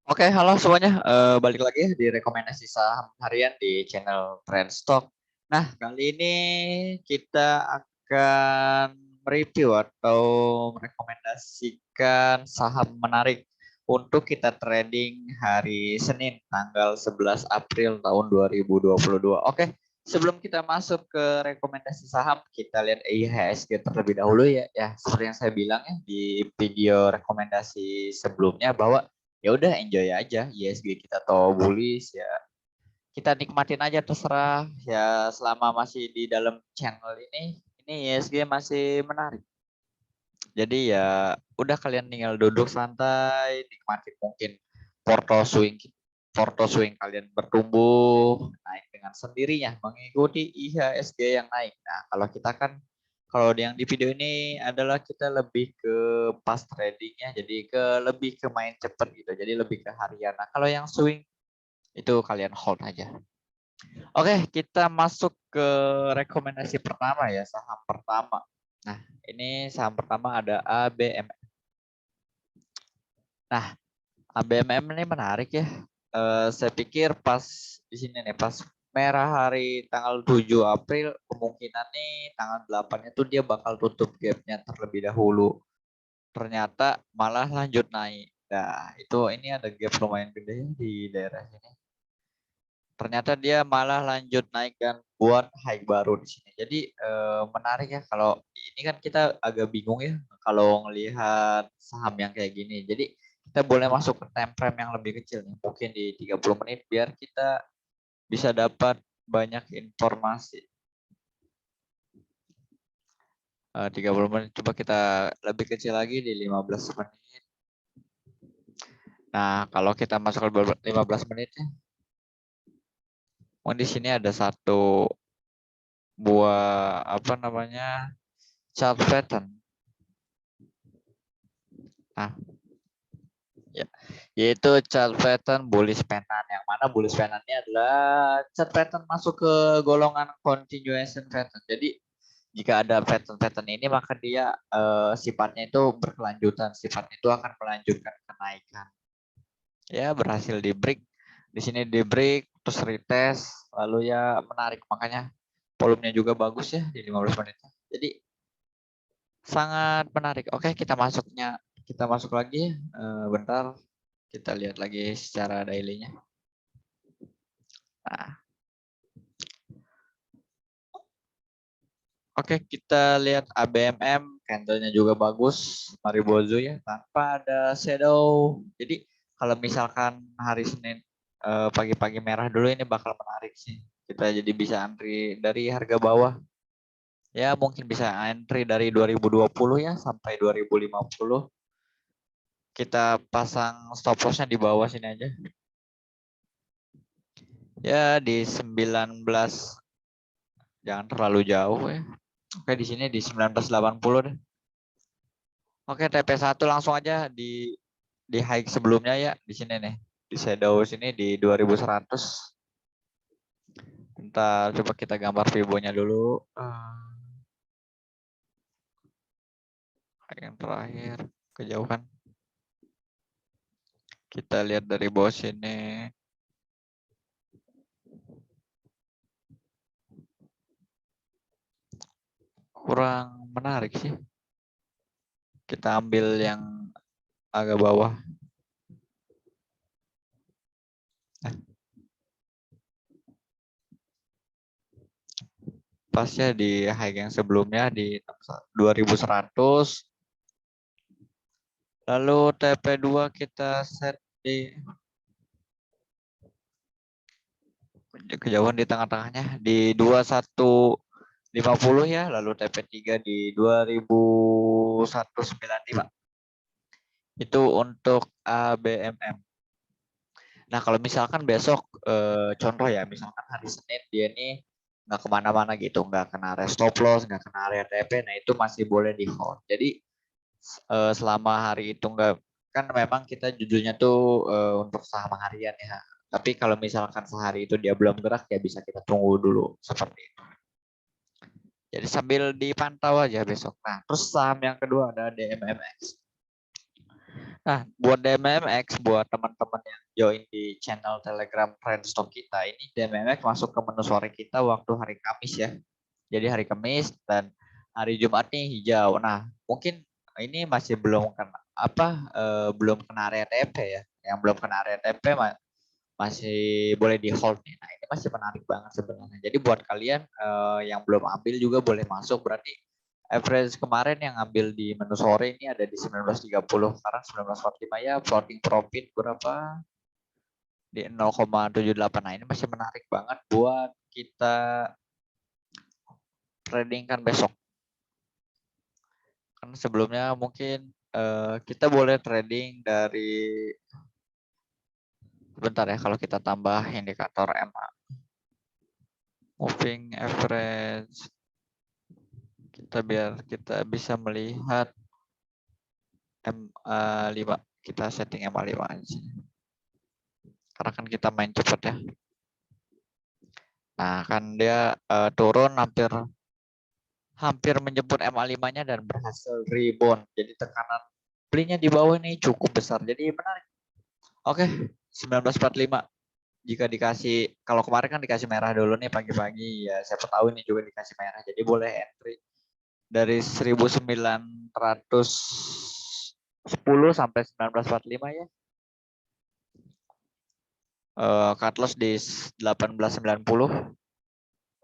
Oke, halo semuanya. Balik lagi di rekomendasi saham harian di channel Trend Stock. Nah, kali ini kita akan mereview atau merekomendasikan saham menarik untuk kita trading hari Senin tanggal 11 April tahun 2022. Oke, sebelum kita masuk ke rekomendasi saham, kita lihat IHSG terlebih dahulu ya. Ya, seperti yang saya bilang ya di video rekomendasi sebelumnya bahwa ya udah enjoy aja ISG kita atau bullish ya kita nikmatin aja terserah ya selama masih di dalam channel ini ISG masih menarik. Jadi ya udah kalian tinggal duduk santai nikmatin mungkin porto swing kalian bertumbuh naik dengan sendirinya mengikuti IHSG yang naik. Nah, kalau kita kan kalau yang di video ini adalah kita lebih ke pas tradingnya, jadi lebih ke main cepet gitu, jadi lebih ke harian. Nah, kalau yang swing itu kalian hold aja. Oke, kita masuk ke rekomendasi pertama ya, saham pertama. Nah, ini saham pertama ada ABM. Nah, ABMM ini menarik ya. Saya pikir pas di sini nih, pas merah hari tanggal 7 April, kemungkinan nih tanggal 8-nya tuh dia bakal tutup gapnya terlebih dahulu. Ternyata malah lanjut naik. Nah, itu ini ada gap lumayan gede di daerah sini. Ternyata dia malah lanjut naik dan buat high baru di sini. Jadi menarik ya kalau ini kan kita agak bingung ya kalau ngelihat saham yang kayak gini. Jadi kita boleh masuk ke time frame yang lebih kecil nih, mungkin di 30 menit biar kita bisa dapat banyak informasi. 30 menit coba kita lebih kecil lagi di 15 menit. Nah, kalau kita masuk ke 15 menit ya. Oh, di sini ada satu buah apa namanya? Chart pattern. Nah, ya, yaitu chart pattern bullish pattern yang mana bullish pattern-nya adalah chart pattern masuk ke golongan continuation pattern. Jadi jika ada pattern-pattern ini maka dia sifatnya itu berkelanjutan, sifatnya itu akan melanjutkan kenaikan. Ya, berhasil di break. Di sini di break terus retest lalu ya menarik, makanya volumenya juga bagus ya di 15 menit. Jadi sangat menarik. Oke, kita masuk lagi bentar. Kita lihat lagi secara daily-nya. Nah, oke, kita lihat ABMM, candle-nya juga bagus, Maribozu ya, tanpa ada shadow. Jadi kalau misalkan hari Senin pagi-pagi merah dulu ini bakal menarik sih. Kita jadi bisa antri dari harga bawah. Ya mungkin bisa entry dari 2020 ya sampai 2050. Kita pasang stop loss-nya di bawah sini aja. Ya di 19, jangan terlalu jauh ya. Oke, di sini di 1980 deh. Oke, TP1 langsung aja di high sebelumnya ya di sini nih. Di shadow sini di 2100. Bentar, coba kita gambar Fibo-nya dulu. Yang terakhir kejauhan. Kita lihat dari bawah sini. Kurang menarik sih. Kita ambil yang agak bawah. Nah, pasnya di high yang sebelumnya di 2100. Lalu TP2 kita set di kejauhan di tengah-tengahnya di 2150 ya, lalu TP3 di 2195. Itu untuk ABMM. Nah, kalau misalkan besok contoh ya, misalkan hari Senin dia nih nggak kemana-mana gitu, nggak kena area stop loss, nggak kena area TP, nah itu masih boleh di hold. Jadi selama hari itu nggak, kan memang kita judulnya tuh untuk saham harian ya. Tapi kalau misalkan sehari itu dia belum gerak ya bisa kita tunggu dulu seperti itu. Jadi sambil dipantau aja besok. Nah, terus saham yang kedua ada DMMX. Nah, buat DMMX, buat teman-teman yang join di channel Telegram Trendstock kita, ini DMMX masuk ke menu sore kita waktu hari Kamis ya. Jadi hari Kamis dan hari Jumat nih hijau. Nah, mungkin ini masih belum kena belum kena area TP ya. Yang belum kena area TP masih boleh di hold nih. Nah, ini masih menarik banget sebenarnya. Jadi buat kalian yang belum ambil juga boleh masuk. Berarti average kemarin yang ambil di menu sore ini ada di 19.30, sekarang 19.45 ya, floating profit berapa? Di 0,78. Nah, ini masih menarik banget buat kita trading kan besok. Kan sebelumnya mungkin kita boleh trading dari bentar ya, kalau kita tambah indikator MA. Moving average. Biar kita bisa melihat MA5. Kita setting MA5 aja. Karena kan kita main cepat ya. Nah, kan dia turun hampir menjemput MA5-nya dan berhasil rebound. Jadi tekanan belinya di bawah ini cukup besar. Jadi menarik. Oke, 19.45. Jika dikasih, kalau kemarin kan dikasih merah dulu nih pagi-pagi, ya siapa tahu ini juga dikasih merah. Jadi boleh entry dari 1910 sampai 19.45 ya. Cut loss di 18.90.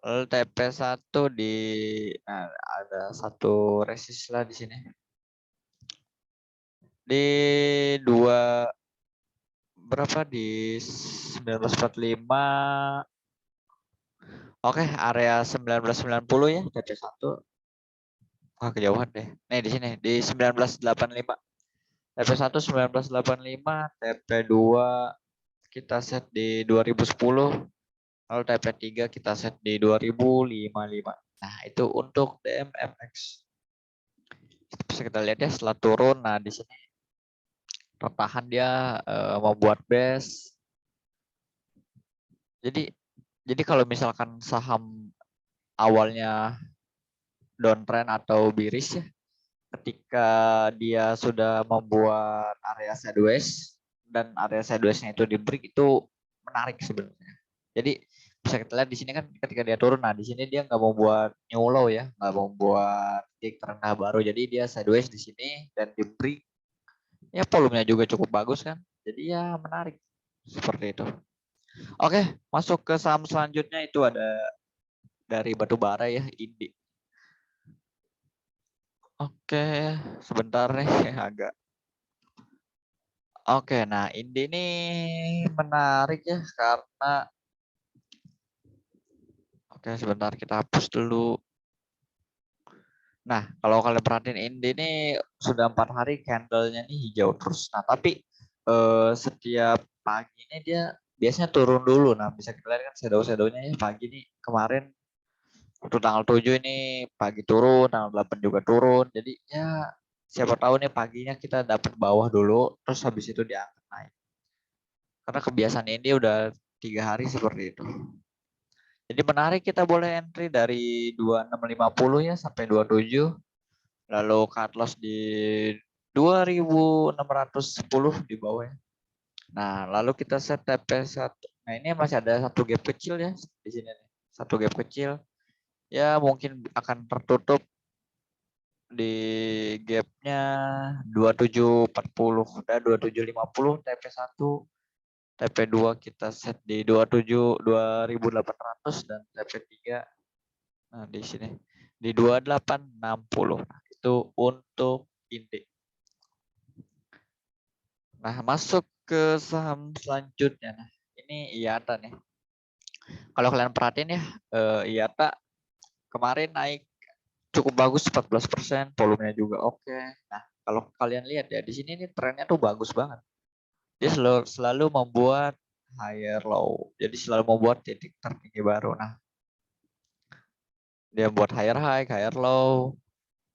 Lalu TP1 di ada satu resist lah di sini. Di berapa di 19.45. Oke, area 19.90 ya, TP1. Wah, kejauhan deh. Nih di sini di 19.85. TP1 19.85, TP2 kita set di 2010. Lalu TP3 kita set di 2055. Nah, itu untuk DMMX. Bisa kita lihat ya setelah turun. Nah, di sini retahan dia membuat base. Jadi kalau misalkan saham awalnya downtrend atau bearish ya, ketika dia sudah membuat area sideways dan area sideways-nya itu di break, itu menarik sebenarnya. Jadi bisa kita lihat di sini kan ketika dia turun, nah di sini dia nggak mau buat new low ya, nggak mau buat titik terendah baru, jadi dia sideways di sini dan di break. Ya volumenya juga cukup bagus kan, jadi ya menarik seperti itu. Oke, masuk ke saham selanjutnya, itu ada dari batubara ya, INDI. Oke, sebentar nih agak. Oke, nah INDI ini menarik ya karena sebentar kita hapus dulu. Nah, kalau kalian perhatiin INDI ini sudah 4 hari candle-nya nih hijau terus. Nah, tapi setiap pagi ini dia biasanya turun dulu. Nah, bisa kita lihat kan shadow-shadownya ya, pagi nih kemarin waktu tanggal 7 ini pagi turun, tanggal 8 juga turun. Jadi ya siapa tahu nih paginya kita dapat bawah dulu, terus habis itu diangkat naik. Karena kebiasaan ini udah 3 hari seperti itu. Jadi menarik, kita boleh entry dari 2650 ya sampai 27. Lalu cut loss di 2610 di bawah ya. Nah, lalu kita set TP1. Nah, ini masih ada satu gap kecil ya di sini nih. Satu gap kecil. Ya, mungkin akan tertutup di gapnya 2740 dan 2750 TP1. TP2 kita set di 27.2800 dan TP3 nah di sini di 2860. Nah, itu untuk INDI. Nah, masuk ke saham selanjutnya. Nah, ini IATA nih. Kalau kalian perhatiin ya, IATA kemarin naik cukup bagus 14%, volumenya juga oke. Nah, kalau kalian lihat ya di sini nih trennya tuh bagus banget. Dia selalu membuat higher low. Jadi selalu membuat titik tertinggi baru. Nah, dia buat higher high, higher low.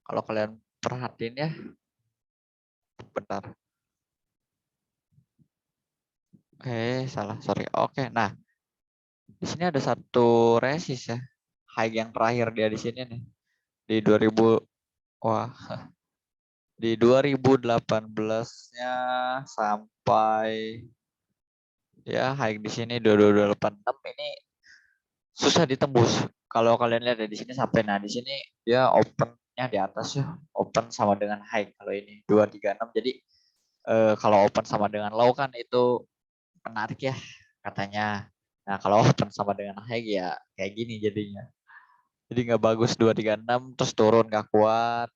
Kalau kalian perhatiin ya, bentar. Salah, sorry. Nah, di sini ada satu resist ya. High yang terakhir dia di sini nih. Di 2000, wah. Di 2018-nya sampai Ya, high di sini 2286 ini susah ditembus. Kalau kalian lihat ya di sini sampai, nah di sini dia opennya di atas ya, open sama dengan high. Kalau ini 236, jadi kalau open sama dengan low kan itu menarik ya katanya. Nah kalau open sama dengan high ya kayak gini jadinya. Jadi nggak bagus 236 terus turun nggak kuat,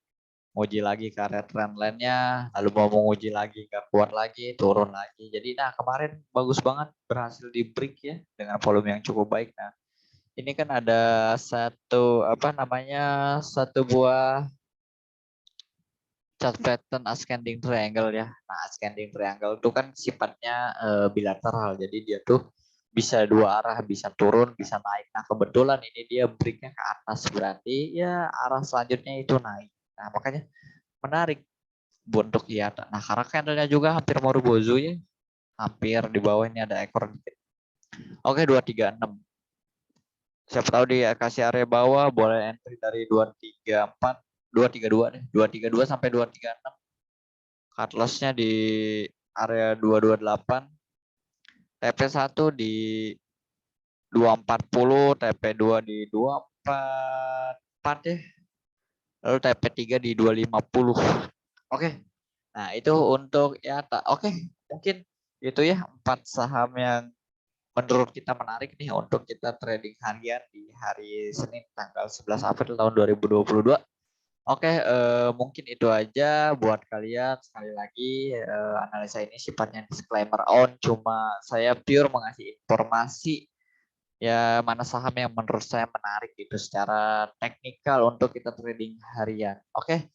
nguji lagi ke area trend line-nya, lalu mau menguji lagi nggak kuat lagi, turun lagi. Jadi nah kemarin bagus banget berhasil di break ya dengan volume yang cukup baik. Nah ini kan ada satu apa namanya, satu buah chart pattern ascending triangle ya. Nah ascending triangle itu kan sifatnya bilateral, jadi dia tuh bisa dua arah, bisa turun bisa naik. Nah kebetulan ini dia breaknya ke atas, berarti ya arah selanjutnya itu naik. Nah makanya menarik untuk IATA. Nah karena candlenya juga hampir Marubozu ya, hampir di bawah ini ada ekor dikit. Oke 236. Siapa tahu dia kasih area bawah, boleh entry dari 234, 232 deh. 232 sampai 236. Cut loss-nya di area 228. TP1 di 240, TP2 di 244 ya. Lalu TP3 di 250. Oke. Nah, itu untuk ya oke, mungkin itu ya 4 saham yang menurut kita menarik nih untuk kita trading harian di hari Senin tanggal 11 April tahun 2022. Oke, mungkin itu aja buat kalian. Sekali lagi, analisa ini sifatnya disclaimer on, cuma saya pure mengasih informasi ya mana saham yang menurut saya menarik gitu secara teknikal untuk kita trading harian. Oke,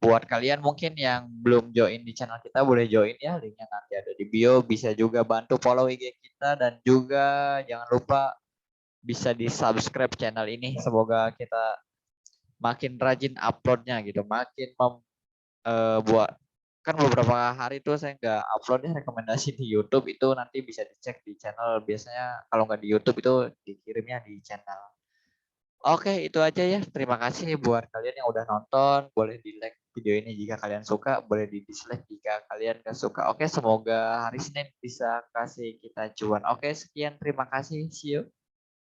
buat kalian mungkin yang belum join di channel kita boleh join ya, linknya nanti ada di bio. Bisa juga bantu follow IG kita dan juga jangan lupa bisa di subscribe channel ini. Semoga kita makin rajin uploadnya gitu, makin buat kan beberapa hari tuh saya nggak uploadnya rekomendasi di YouTube, itu nanti bisa dicek di channel. Biasanya kalau nggak di YouTube itu dikirimnya di channel. Oke, itu aja ya. Terima kasih buat kalian yang udah nonton. Boleh di like video ini jika kalian suka, boleh di dislike jika kalian gak suka. Oke, semoga hari Senin bisa kasih kita cuan. Oke, sekian. Terima kasih. See you.